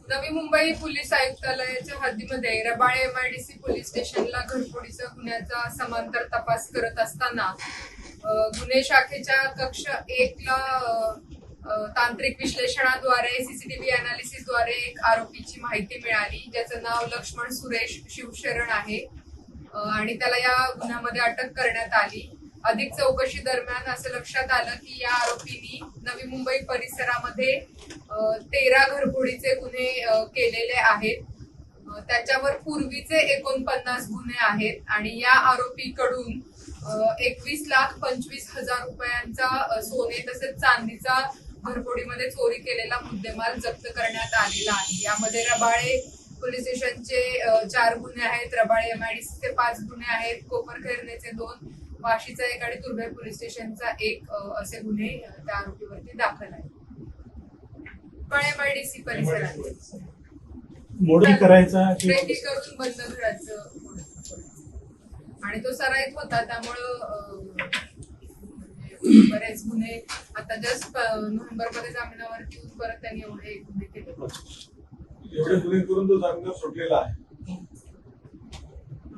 Navi Mumbai police आयुक्तालयाच्या हद्दीमध्ये Rabale MIDC police स्टेशनला घरफोडीच्या गुन्ह्याचा समांतर तपास करत असताना गुन्हे शाखेच्या कक्ष 1 ला तांत्रिक विश्लेषणाद्वारे सीसीटीव्ही अनालिसिसद्वारे एक आरोपीची माहिती मिळाली, ज्याचं नाव लक्ष्मण सुरेश शिवशरण आहे आणि त्याला या गुन्ह्यामध्ये अटक करण्यात आली। अधिक चौकशी दरम्यान असं लक्षात आलं की या आरोपींनी नवी मुंबई परिसरामध्ये 13 घरफोडीचे गुन्हे केलेले आहेत। त्याच्यावर पूर्वीचे 49 गुन्हे आहेत आणि या आरोपीकडून 21,25,000 रुपयांचा सोने तसेच चांदीचा घरफोडीमध्ये चोरी केलेला मुद्देमाल जप्त करण्यात आलेला आहे। यामध्ये रबाळे पोलीस स्टेशनचे 4 गुन्हे आहेत, रबाळे MIDCचे 5 गुन्हे आहेत, कोपरखैरनेचे 2, वाशीचा 1 आणि तुर्भे पोलीस स्टेशनचा 1 असे गुन्हे त्या आरोपीवरती दाखल आहेत। पण MIDC परिसरात मोडी करायचा रेकी करून बंद घराचं आणि तो सराईत होता, त्यामुळं बरेच गुन्हे आता जस्ट नोव्हेंबरमध्ये जामिनावरती येऊन परत त्यांनी एवढे गुन्हे केले। एवढे गुन्हे करून तो जामिनावर सुटलेला आहे।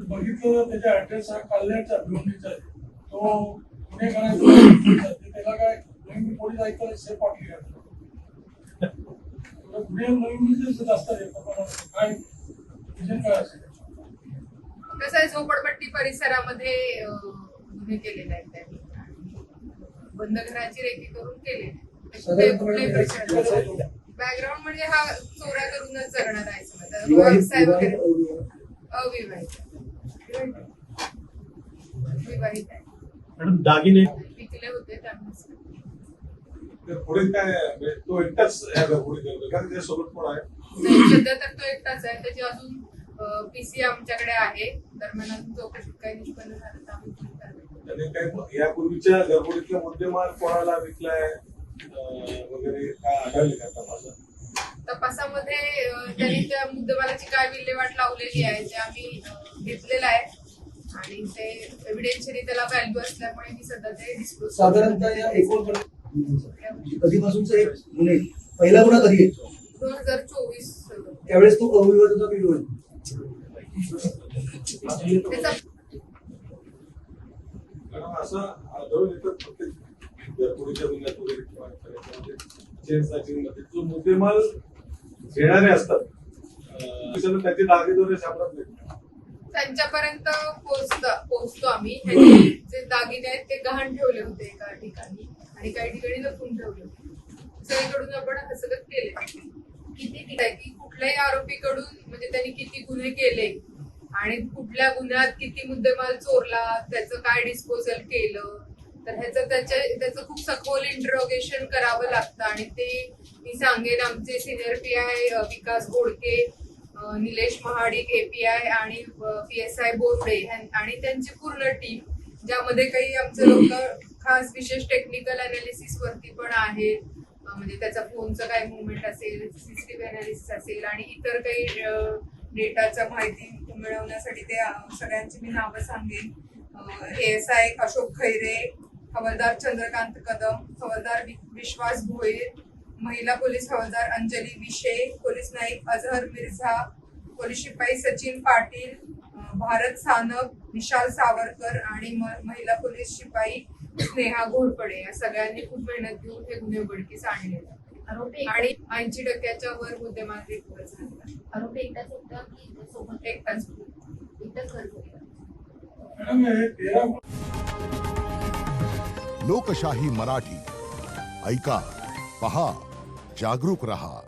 बघितलं त्याचा ऍड्रेस हा कल्याणचा भिवंडीचा आहे, तो गुन्हे करायचा त्याला काय नवीन पोलीस आयुक्ताला सेफ वाटली गुन्हे नवीन जास्त काय काय असेल कसं आहे, झोपडपट्टी परिसरामध्ये गुन्हे केलेले आहेत त्यांनी, बंद घराची रेकी करून केले। बॅकग्राऊंड म्हणजे हा चोऱ्या करूनच जगणार आहे, व्यवसाय वगैरे अविवाहित विवाहित आहे, दागिने विकले होते त्यामुळे। पुढे काय तो एकटाच पुढे करतो का त्याच्यासोबत कोण आहे? सध्या तर तो एकटाच आहे, त्याची अजून PC आमच्याकडे आहे, दरम्यान अजून चौकशीत काही निष्पन्न झालं तर आम्ही त्याने काही यापूर्वीच्या घरफोडीतला मुद्देमाल कोणाला विकलाय वगैरे काय आढळले का तपासामध्ये त्यांनी त्या मुद्देमालाची काय विल्हेवाट लावलेली आहे ते आम्ही घेतलेलं आहे आणि ते एव्हिडेन्शियली त्याला व्हॅल्यू असल्यामुळे मी सध्या ते डिस्क्लोज साधारणतः या एकूण कधीपासूनचे गुन्हे पहिला गुन्हा कधी आहे? 2024 त्यावेळेस तो अविवादाचा व्हिडिओ आहे। असं आढळून येतं प्रत्येक घरफोडीच्या गुन्ह्यात वगैरे मध्ये जो मुद्देमाल घेणारे असतात त्याचे दागिने सापडत नाही, त्यांच्यापर्यंत पोहोचतो आम्ही। ह्यांनी जे दागिने आहेत ते गहाण ठेवले होते एका ठिकाणी आणि काही ठिकाणी लपून ठेवले होते। सगळीकडून आपण हस्तगत केले की कुठल्याही आरोपीकडून म्हणजे त्यांनी किती गुन्हे केले आणि कुठल्या गुन्ह्यात किती मुद्देमाल चोरला, त्याचं काय डिस्पोजल केलं, तर त्याचं खूप सखोल इंटरोगेशन करावं लागतं आणि ते मी सांगेन आमचे सिनियर PI विकास घोडके, निलेश महाडिक API आणि PSI बोर्डे आणि त्यांची पूर्ण टीम, ज्यामध्ये काही आमचे लोक खास विशेष टेक्निकल अनालिसिस वरती पण आहेत, म्हणजे त्याचा फोनचं काय मुवमेंट असेल, सीसीटीव्ही अनालिसिस असेल आणि इतर काही डेटाच्या माहिती मिळवण्यासाठी ते सगळ्यांची मी नावं सांगेन। ASI अशोक खैरे, हवालदार चंद्रकांत कदम, हवालदार विश्वास भोईर, महिला पोलीस हवालदार अंजली विशे, पोलीस नाईक अजहर मिर्झा, पोलीस शिपाई सचिन पाटील, भारत सानप, विशाल सावरकर आणि महिला पोलीस शिपाई स्नेहा घोरपडे या सगळ्यांनी खूप मेहनत घेऊन हे गुन्हे उघडकीस आणले आणि 80% वर मुद्देमाल रिकव्हर झाला। आरोपी एकटाच होता की सोबत एकटाच लोकशाही मराठी ऐका, पहा, जागरूक रहा।